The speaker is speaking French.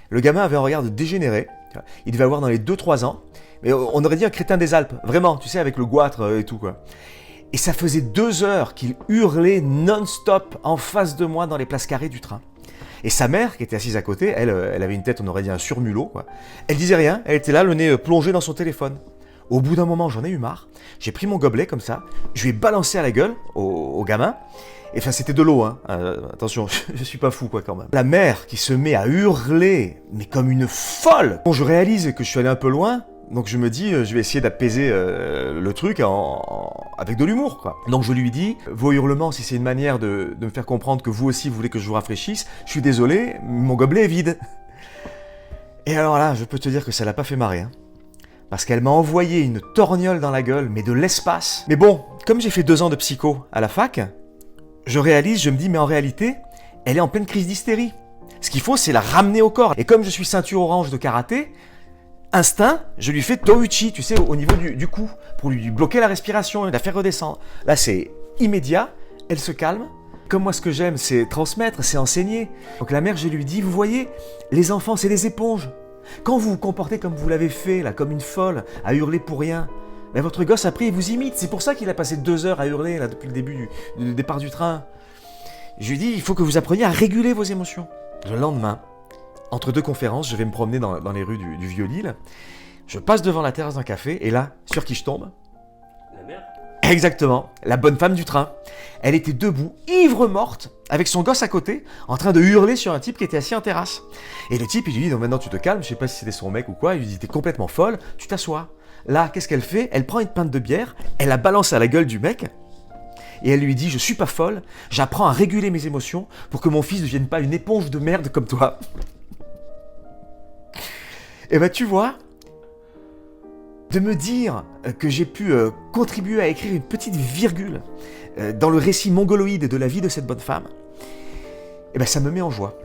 Le gamin avait un regard de dégénéré. Il devait avoir dans les 2-3 ans. Mais on aurait dit un crétin des Alpes. Vraiment, tu sais, avec le goitre et tout, quoi. Et ça faisait 2 heures qu'il hurlait non-stop en face de moi dans les places carrées du train. Et sa mère, qui était assise à côté, elle avait une tête, on aurait dit un surmulot, quoi. Elle disait rien, elle était là, le nez plongé dans son téléphone. Au bout d'un moment, j'en ai eu marre. J'ai pris mon gobelet comme ça, je lui ai balancé à la gueule au gamin. Et enfin, c'était de l'eau, hein. Attention, je suis pas fou, quoi, quand même. La mère qui se met à hurler, mais comme une folle. Bon, je réalise que je suis allé un peu loin. Donc je me dis, je vais essayer d'apaiser le truc avec de l'humour, quoi. Donc je lui dis, vos hurlements, si c'est une manière de me faire comprendre que vous aussi vous voulez que je vous rafraîchisse, je suis désolé, mon gobelet est vide. Et alors là, je peux te dire que ça l'a pas fait marrer, hein. Parce qu'elle m'a envoyé une torgnole dans la gueule, mais de l'espace. Mais bon, comme j'ai fait 2 ans de psycho à la fac, je réalise, je me dis, mais en réalité, elle est en pleine crise d'hystérie. Ce qu'il faut, c'est la ramener au corps. Et comme je suis ceinture orange de karaté, instinct, je lui fais Touchi, tu sais, au niveau du cou, pour lui bloquer la respiration et la faire redescendre. Là, c'est immédiat, elle se calme. Comme moi, ce que j'aime, c'est transmettre, c'est enseigner. Donc la mère, je lui dis, vous voyez, les enfants, c'est des éponges. Quand vous vous comportez comme vous l'avez fait, là, comme une folle, à hurler pour rien, ben votre gosse, après, il vous imite. C'est pour ça qu'il a passé 2 heures à hurler, là, depuis le début du départ du train. Je lui dis, il faut que vous appreniez à réguler vos émotions. Le lendemain, entre 2 conférences, je vais me promener dans les rues du Vieux-Lille. Je passe devant la terrasse d'un café, et là, sur qui je tombe ? La mère ? Exactement, la bonne femme du train. Elle était debout, ivre morte, avec son gosse à côté, en train de hurler sur un type qui était assis en terrasse. Et le type, il lui dit, non, maintenant tu te calmes, je sais pas si c'était son mec ou quoi, il lui dit, t'es complètement folle, tu t'assois. Là, qu'est-ce qu'elle fait ? Elle prend une pinte de bière, elle la balance à la gueule du mec, et elle lui dit, je suis pas folle, j'apprends à réguler mes émotions pour que mon fils ne devienne pas une éponge de merde comme toi. Et ben tu vois, de me dire que j'ai pu contribuer à écrire une petite virgule dans le récit mongoloïde de la vie de cette bonne femme, et ben ça me met en joie.